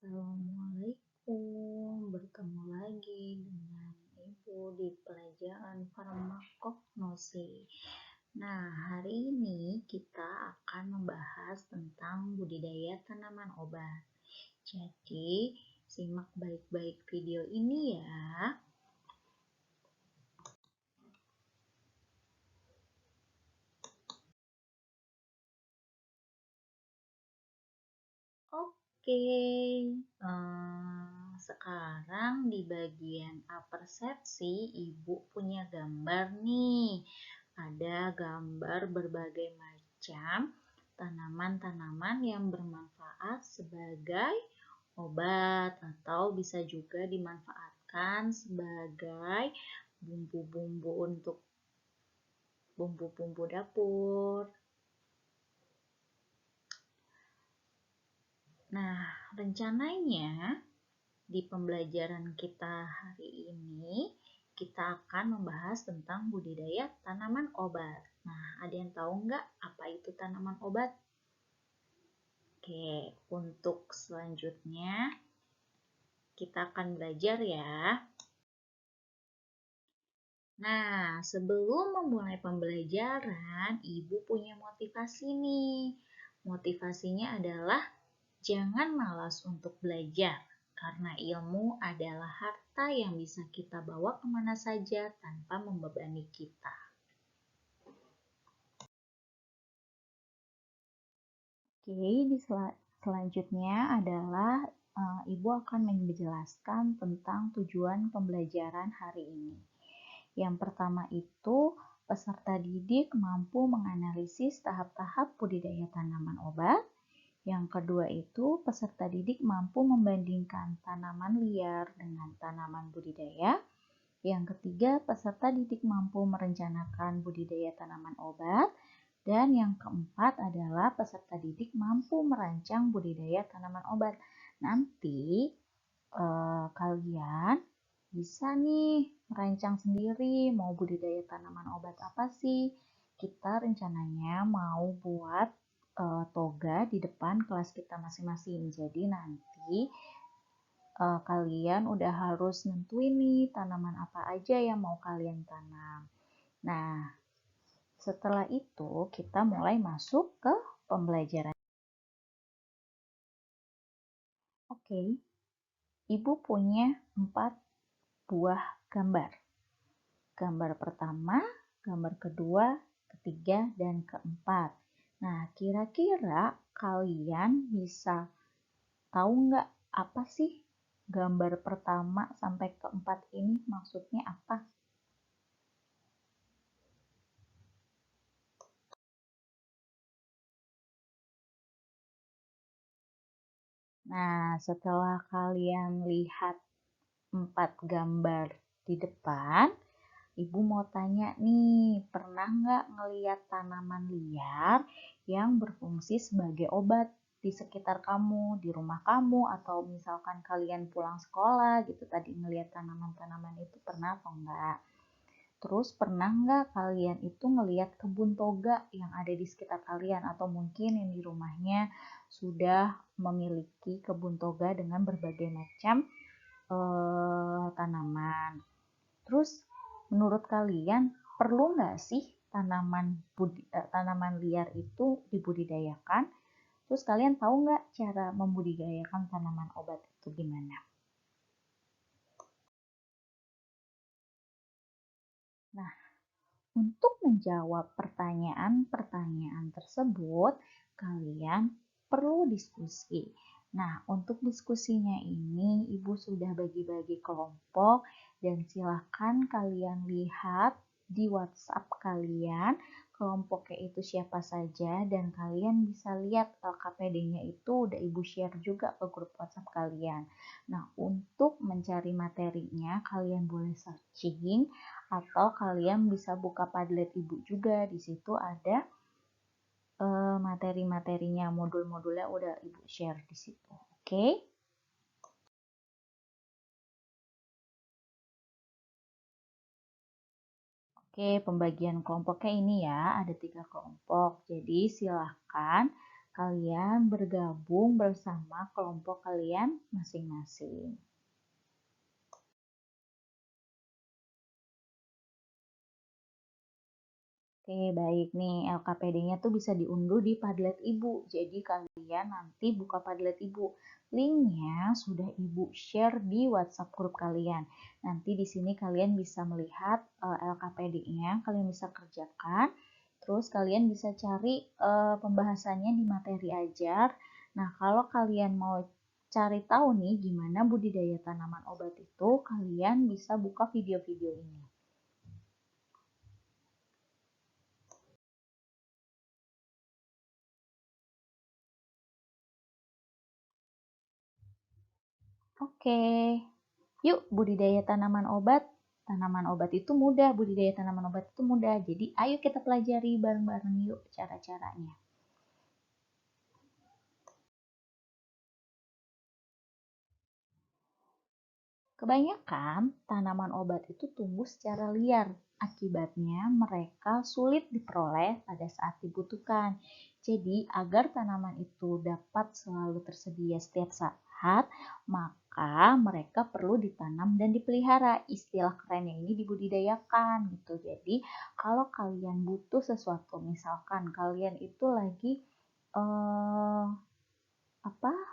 Assalamualaikum, bertemu lagi dengan Ibu di pelajaran farmakognosi. Nah, hari ini kita akan membahas tentang budidaya tanaman obat. Jadi, simak baik-baik video ini ya. Oke, sekarang di bagian persepsi, Ibu punya gambar nih. Ada gambar berbagai macam tanaman-tanaman yang bermanfaat sebagai obat atau bisa juga dimanfaatkan sebagai bumbu-bumbu untuk bumbu-bumbu dapur. Nah, rencananya di pembelajaran kita hari ini, kita akan membahas tentang budidaya tanaman obat. Nah, ada yang tahu nggak apa itu tanaman obat? Oke, untuk selanjutnya kita akan belajar ya. Nah, sebelum memulai pembelajaran, Ibu punya motivasi nih. Motivasinya adalah jangan malas untuk belajar, karena ilmu adalah harta yang bisa kita bawa kemana saja tanpa membebani kita. Oke, selanjutnya adalah Ibu akan menjelaskan tentang tujuan pembelajaran hari ini. Yang pertama itu, peserta didik mampu menganalisis tahap-tahap budidaya tanaman obat. Yang kedua itu, peserta didik mampu membandingkan tanaman liar dengan tanaman budidaya. Yang ketiga, peserta didik mampu merencanakan budidaya tanaman obat. Dan yang keempat adalah peserta didik mampu merancang budidaya tanaman obat. Nanti kalian bisa nih merancang sendiri mau budidaya tanaman obat apa sih. Kita rencananya mau buat toga di depan kelas kita masing-masing. Jadi nanti kalian udah harus nentuin nih tanaman apa aja yang mau kalian tanam. Nah, setelah itu kita mulai masuk ke pembelajaran. Oke, Ibu punya 4 buah gambar. Gambar pertama, gambar kedua, ketiga, dan keempat. Nah, kira-kira kalian bisa tahu nggak apa sih gambar pertama sampai keempat ini maksudnya apa? Nah, setelah kalian lihat 4 gambar di depan, Ibu mau tanya nih, pernah nggak ngeliat tanaman liar yang berfungsi sebagai obat di sekitar kamu, di rumah kamu, atau misalkan kalian pulang sekolah gitu, tadi ngeliat tanaman-tanaman itu pernah atau enggak? Terus pernah nggak kalian itu ngeliat kebun toga yang ada di sekitar kalian, atau mungkin yang di rumahnya sudah memiliki kebun toga dengan berbagai macam tanaman. Terus menurut kalian perlu nggak sih tanaman liar itu dibudidayakan? Terus kalian tahu nggak cara membudidayakan tanaman obat itu gimana? Nah, untuk menjawab pertanyaan-pertanyaan tersebut, kalian perlu diskusi. Nah, untuk diskusinya ini, Ibu sudah bagi-bagi kelompok dan silakan kalian lihat di WhatsApp kalian kelompoknya itu siapa saja dan kalian bisa lihat LKPD-nya itu udah Ibu share juga ke grup WhatsApp kalian. Nah, untuk mencari materinya kalian boleh searching atau kalian bisa buka Padlet Ibu juga. Di situ ada materi-materinya, modul-modulnya udah Ibu share di situ. Oke? Oke, pembagian kelompoknya ini ya, ada 3 kelompok. Jadi silahkan kalian bergabung bersama kelompok kalian masing-masing. Oke, baik nih. LKPD-nya tuh bisa diunduh di Padlet Ibu. Jadi kalian nanti buka Padlet Ibu. Linknya sudah Ibu share di WhatsApp grup kalian. Nanti di sini kalian bisa melihat LKPD-nya, kalian bisa kerjakan. Terus kalian bisa cari pembahasannya di materi ajar. Nah, kalau kalian mau cari tahu nih gimana budidaya tanaman obat itu, kalian bisa buka video-video ini. Oke. Yuk, budidaya tanaman obat. Tanaman obat itu mudah, budidaya tanaman obat itu mudah. Jadi, ayo kita pelajari bareng-bareng yuk cara-caranya. Kebanyakan tanaman obat itu tumbuh secara liar. Akibatnya mereka sulit diperoleh pada saat dibutuhkan. Jadi, agar tanaman itu dapat selalu tersedia setiap saat, maka mereka perlu ditanam dan dipelihara. Istilah kerennya ini dibudidayakan gitu. Jadi, kalau kalian butuh sesuatu, misalkan kalian itu lagi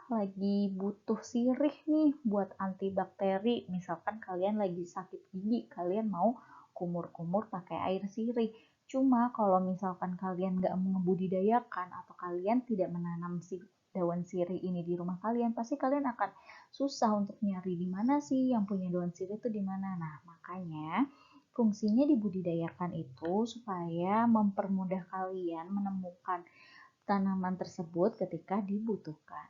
lagi butuh sirih nih buat antibakteri. Misalkan kalian lagi sakit gigi, kalian mau kumur-kumur pakai air sirih. Cuma kalau misalkan kalian nggak membudidayakan atau kalian tidak menanam si daun sirih ini di rumah kalian, pasti kalian akan susah untuk nyari di mana sih yang punya daun sirih itu di mana. Nah, makanya fungsinya dibudidayakan itu supaya mempermudah kalian menemukan tanaman tersebut ketika dibutuhkan.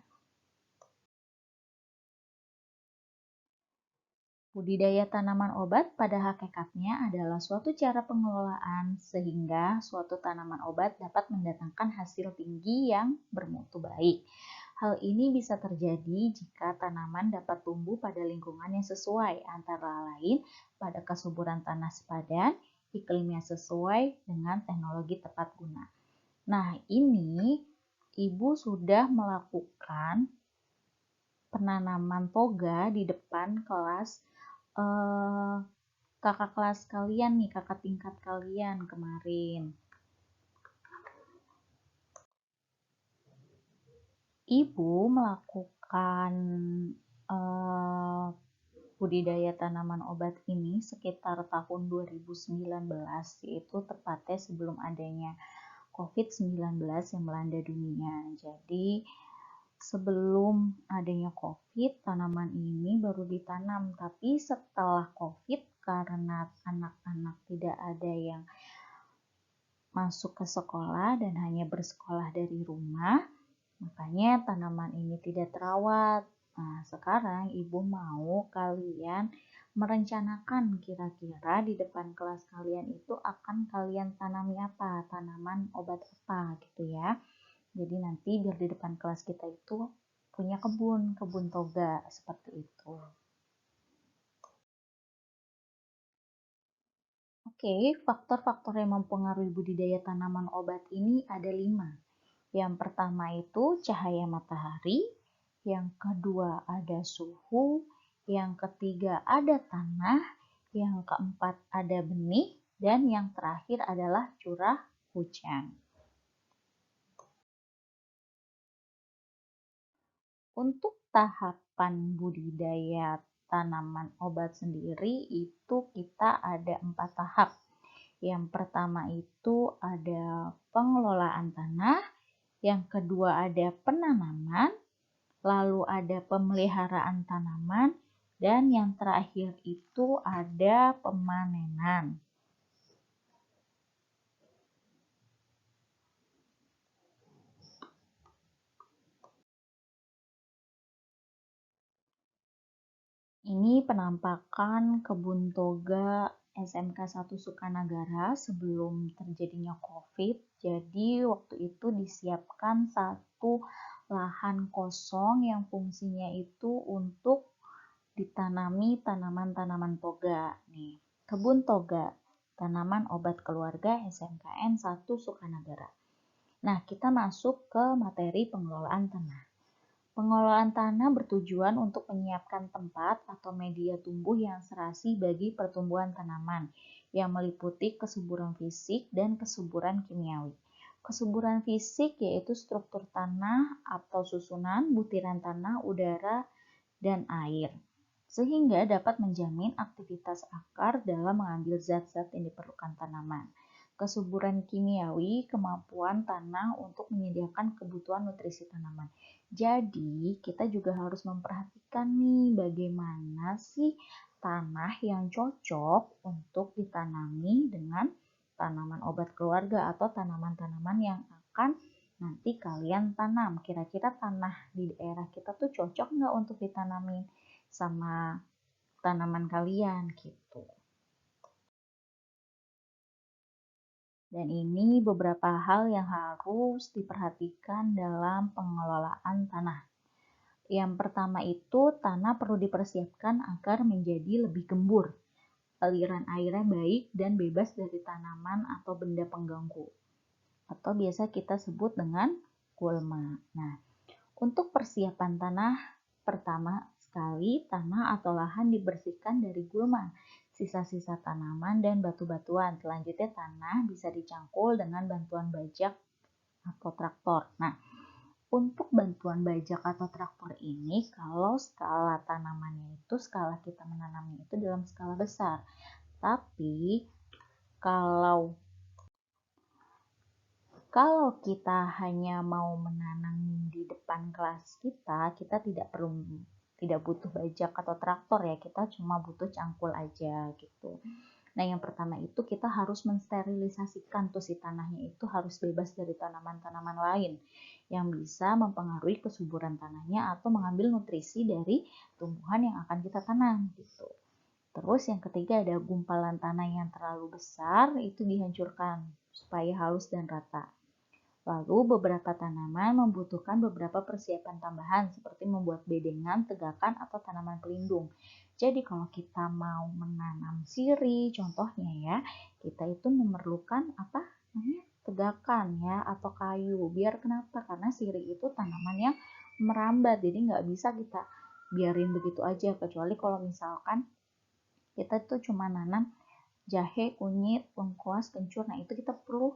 Budidaya tanaman obat pada hakikatnya adalah suatu cara pengelolaan sehingga suatu tanaman obat dapat mendatangkan hasil tinggi yang bermutu baik. Hal ini bisa terjadi jika tanaman dapat tumbuh pada lingkungan yang sesuai, antara lain pada kesuburan tanah sepadan, iklim yang sesuai dengan teknologi tepat guna. Nah, ini Ibu sudah melakukan penanaman toga di depan kelas kakak kelas kalian nih, kakak tingkat kalian kemarin. Ibu melakukan budidaya tanaman obat ini sekitar tahun 2019, yaitu tepatnya sebelum adanya COVID-19 yang melanda dunia. Jadi sebelum adanya COVID, tanaman ini baru ditanam. Tapi setelah COVID, karena anak-anak tidak ada yang masuk ke sekolah dan hanya bersekolah dari rumah, makanya tanaman ini tidak terawat. Nah, sekarang Ibu mau kalian merencanakan kira-kira di depan kelas kalian itu akan kalian tanami apa, tanaman obat apa gitu ya. Jadi nanti biar di depan kelas kita itu punya kebun toga seperti itu. Oke, faktor-faktor yang mempengaruhi budidaya tanaman obat ini ada 5. Yang pertama itu cahaya matahari, yang kedua ada suhu, yang ketiga ada tanah, yang keempat ada benih, dan yang terakhir adalah curah hujan. Untuk tahapan budidaya tanaman obat sendiri itu kita ada 4 tahap. Yang pertama itu ada pengelolaan tanah, yang kedua ada penanaman, lalu ada pemeliharaan tanaman, dan yang terakhir itu ada pemanenan. Ini penampakan kebun toga SMK 1 Sukanagara sebelum terjadinya COVID. Jadi waktu itu disiapkan satu lahan kosong yang fungsinya itu untuk ditanami tanaman-tanaman toga. Nih, kebun toga, tanaman obat keluarga SMKN 1 Sukanagara. Nah, kita masuk ke materi pengelolaan tanah. Pengelolaan tanah bertujuan untuk menyiapkan tempat atau media tumbuh yang serasi bagi pertumbuhan tanaman, yang meliputi kesuburan fisik dan kesuburan kimiawi. Kesuburan fisik yaitu struktur tanah atau susunan, butiran tanah, udara, dan air, sehingga dapat menjamin aktivitas akar dalam mengambil zat-zat yang diperlukan tanaman. Kesuburan kimiawi, kemampuan tanah untuk menyediakan kebutuhan nutrisi tanaman. Jadi, kita juga harus memperhatikan nih bagaimana sih tanah yang cocok untuk ditanami dengan tanaman obat keluarga atau tanaman-tanaman yang akan nanti kalian tanam. Kira-kira tanah di daerah kita tuh cocok nggak untuk ditanami sama tanaman kalian gitu. Dan ini beberapa hal yang harus diperhatikan dalam pengelolaan tanah. Yang pertama itu, tanah perlu dipersiapkan agar menjadi lebih gembur. Aliran airnya baik dan bebas dari tanaman atau benda pengganggu. Atau biasa kita sebut dengan gulma. Nah, untuk persiapan tanah, pertama sekali tanah atau lahan dibersihkan dari gulma, sisa-sisa tanaman dan batu-batuan. Selanjutnya tanah bisa dicangkul dengan bantuan bajak atau traktor. Nah, untuk bantuan bajak atau traktor ini, kalau skala tanamannya itu, skala kita menanamnya itu dalam skala besar. Tapi kalau kita hanya mau menanam di depan kelas kita tidak butuh bajak atau traktor ya, kita cuma butuh cangkul aja gitu. Nah, yang pertama itu kita harus mensterilisasikan tuh si tanahnya itu harus bebas dari tanaman-tanaman lain yang bisa mempengaruhi kesuburan tanahnya atau mengambil nutrisi dari tumbuhan yang akan kita tanam gitu. Terus yang ketiga ada gumpalan tanah yang terlalu besar, itu dihancurkan supaya halus dan rata. Lalu beberapa tanaman membutuhkan beberapa persiapan tambahan seperti membuat bedengan, tegakan, atau tanaman pelindung. Jadi kalau kita mau menanam sirih, contohnya ya, kita itu memerlukan apa? Tegakan ya atau kayu. Biar kenapa? Karena sirih itu tanaman yang merambat, jadi nggak bisa kita biarin begitu aja. Kecuali kalau misalkan kita tuh cuma nanam jahe, kunyit, lengkuas, kencur, nah itu kita perlu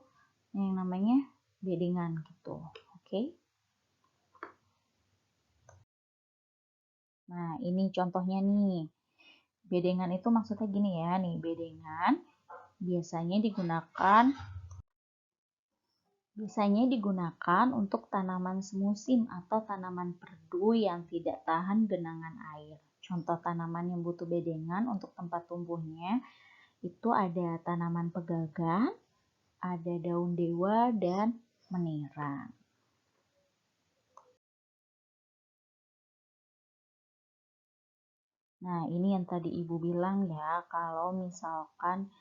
yang namanya bedengan gitu. Oke. Nah, ini contohnya nih. Bedengan itu maksudnya gini ya, nih bedengan biasanya digunakan untuk tanaman semusim atau tanaman perdu yang tidak tahan genangan air. Contoh tanaman yang butuh bedengan untuk tempat tumbuhnya itu ada tanaman pegagan, ada daun dewa, dan menirang. Nah, ini yang tadi Ibu bilang ya, kalau misalkan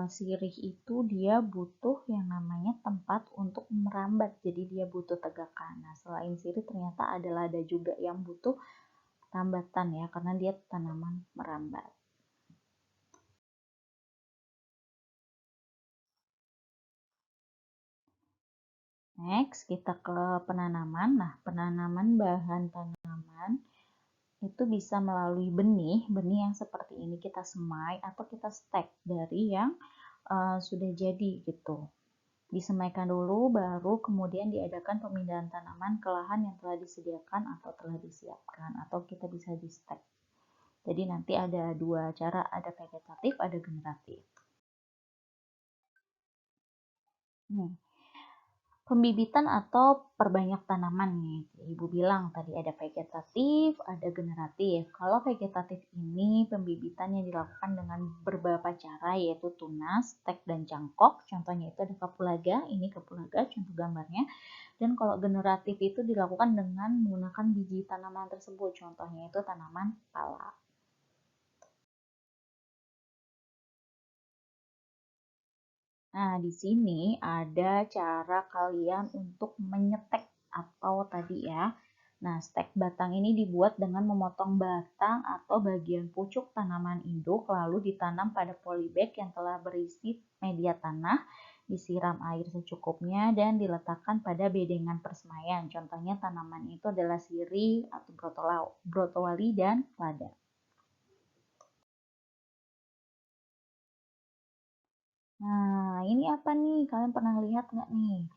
sirih itu dia butuh yang namanya tempat untuk merambat, jadi dia butuh tegakan. Nah, selain sirih ternyata ada lada juga yang butuh tambatan ya, karena dia tanaman merambat. Next, kita ke penanaman. Nah, penanaman bahan tanaman itu bisa melalui benih yang seperti ini kita semai atau kita stek dari yang sudah jadi gitu. Disemaikan dulu, baru kemudian diadakan pemindahan tanaman ke lahan yang telah disediakan atau telah disiapkan, atau kita bisa di stek. Jadi nanti ada dua cara, ada vegetatif, ada generatif. Pembibitan atau perbanyak tanaman nih. Ibu bilang tadi ada vegetatif, ada generatif. Kalau vegetatif ini pembibitannya dilakukan dengan beberapa cara yaitu tunas, stek, dan cangkok. Contohnya itu ada kapulaga, ini kapulaga contoh gambarnya. Dan kalau generatif itu dilakukan dengan menggunakan biji tanaman tersebut. Contohnya itu tanaman pala. Nah, di sini ada cara kalian untuk menyetek atau tadi ya. Nah, stek batang ini dibuat dengan memotong batang atau bagian pucuk tanaman induk lalu ditanam pada polybag yang telah berisi media tanah disiram air secukupnya, dan diletakkan pada bedengan persemaian. Contohnya tanaman itu adalah sirih atau brotowali dan lada. Nah, ini apa nih? Kalian pernah lihat nggak nih?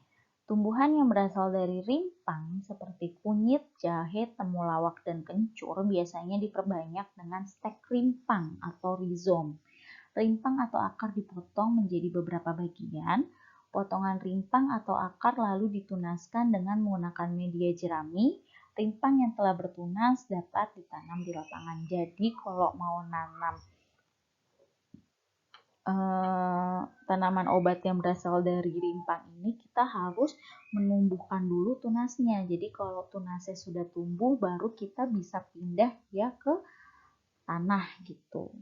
Tumbuhan yang berasal dari rimpang seperti kunyit, jahe, temulawak, dan kencur biasanya diperbanyak dengan stek rimpang atau rizom. Rimpang atau akar dipotong menjadi beberapa bagian. Potongan rimpang atau akar lalu ditunaskan dengan menggunakan media jerami. Rimpang yang telah bertunas dapat ditanam di lapangan. Jadi kalau mau nanam tanaman obat yang berasal dari rimpang ini, kita harus menumbuhkan dulu tunasnya. Jadi kalau tunasnya sudah tumbuh, baru kita bisa pindah ya ke tanah gitu.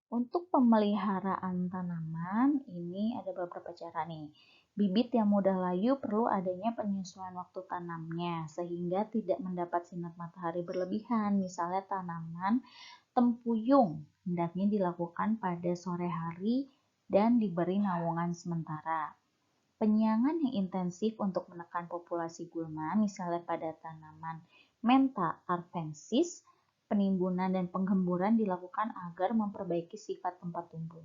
Untuk pemeliharaan tanaman, ini ada beberapa cara nih. Bibit yang mudah layu perlu adanya penyesuaian waktu tanamnya, sehingga tidak mendapat sinar matahari berlebihan. Misalnya tanaman tempuyung, hendaknya dilakukan pada sore hari dan diberi naungan sementara. Penyiangan yang intensif untuk menekan populasi gulma, misalnya pada tanaman Mentha arvensis, penimbunan dan penggemburan dilakukan agar memperbaiki sifat tempat tumbuh.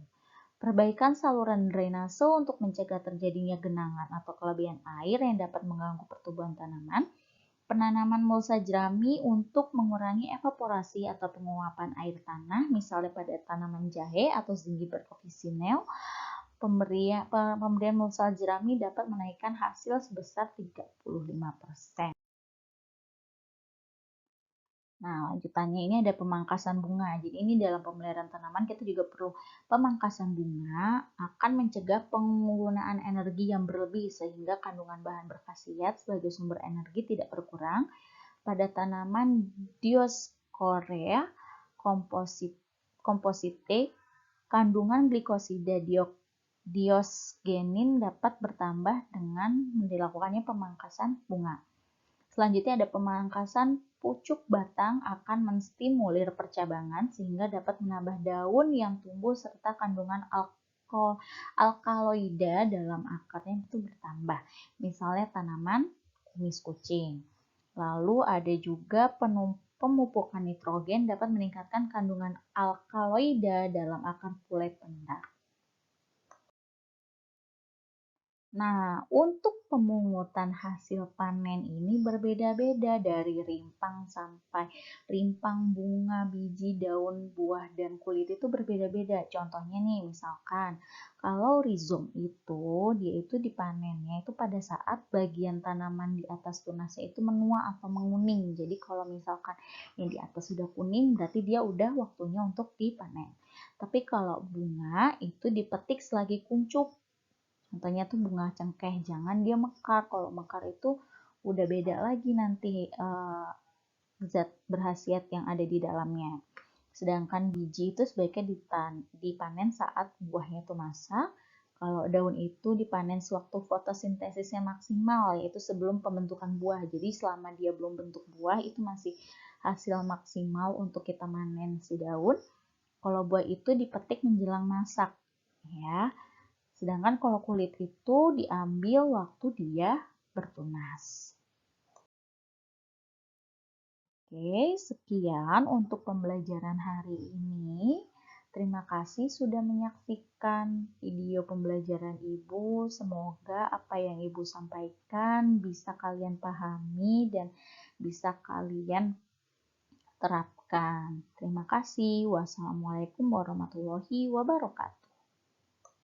Perbaikan saluran drainase untuk mencegah terjadinya genangan atau kelebihan air yang dapat mengganggu pertumbuhan tanaman. Penanaman mulsa jerami untuk mengurangi evaporasi atau penguapan air tanah, misalnya pada tanaman jahe atau Zingiber officinale. Pemberian mulsa jerami dapat menaikkan hasil sebesar 35%. Nah, lanjutannya ini ada pemangkasan bunga. Jadi ini dalam pemeliharaan tanaman kita juga perlu pemangkasan bunga akan mencegah penggunaan energi yang berlebih sehingga kandungan bahan berkhasiat sebagai sumber energi tidak berkurang. Pada tanaman Dioscorea composite, kandungan glikosida diosgenin dapat bertambah dengan dilakukannya pemangkasan bunga. Selanjutnya ada pemangkasan pucuk batang akan menstimulir percabangan sehingga dapat menambah daun yang tumbuh serta kandungan alkaloida dalam akarnya itu bertambah. Misalnya tanaman kumis kucing. Lalu ada juga pemupukan nitrogen dapat meningkatkan kandungan alkaloida dalam akar pule pendak. Nah, untuk pemungutan hasil panen ini berbeda-beda dari rimpang sampai rimpang, bunga, biji, daun, buah, dan kulit itu berbeda-beda. Contohnya nih, misalkan kalau rizom itu, dia itu dipanennya itu pada saat bagian tanaman di atas tunasnya itu menua atau menguning. Jadi kalau misalkan yang di atas sudah kuning, berarti dia udah waktunya untuk dipanen. Tapi kalau bunga itu dipetik selagi kuncup. Contohnya tuh bunga cengkeh, jangan dia mekar. Kalau mekar itu udah beda lagi nanti zat berkhasiat yang ada di dalamnya. Sedangkan biji itu sebaiknya dipanen saat buahnya itu masak. Kalau daun itu dipanen sewaktu fotosintesisnya maksimal, yaitu sebelum pembentukan buah. Jadi selama dia belum bentuk buah, itu masih hasil maksimal untuk kita manen si daun. Kalau buah itu dipetik menjelang masak, ya. Sedangkan kalau kulit itu diambil waktu dia bertunas. Oke, sekian untuk pembelajaran hari ini. Terima kasih sudah menyaksikan video pembelajaran Ibu. Semoga apa yang Ibu sampaikan bisa kalian pahami dan bisa kalian terapkan. Terima kasih. Wassalamualaikum warahmatullahi wabarakatuh.